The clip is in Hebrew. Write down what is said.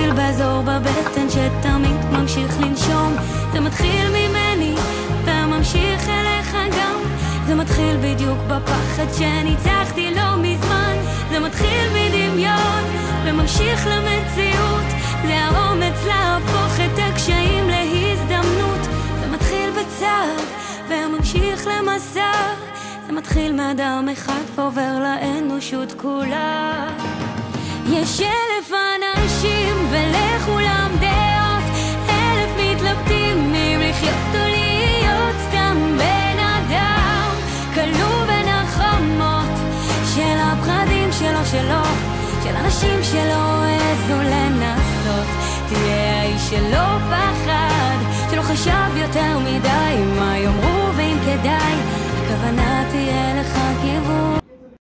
מתחיל באזור בבטן שתמיד ממשיך לנשום. זה מתחיל ממני וממשיך אליך גם. זה מתחיל בדיוק בפחד שניצחתי לא מזמן. זה מתחיל מדמיון וממשיך למציאות. זה האומץ להפוך את הקשיים להזדמנות. זה מתחיל בצער וממשיך למסע. זה מתחיל מאדם אחד ועובר לאנושות כולה. יש 1,000 אנשים ולכולם דעות, 1,000 מתלבטים אם לחיות או להיות סתם בן אדם. כלוא בין החומות של הפחדים שלו, של אנשים שלא העזו לנסות. תהיה האיש שלא פחד, שלא חשב יותר מדי מה יאמרו ואם כדאי, הכוונה תהיה לך כיוון.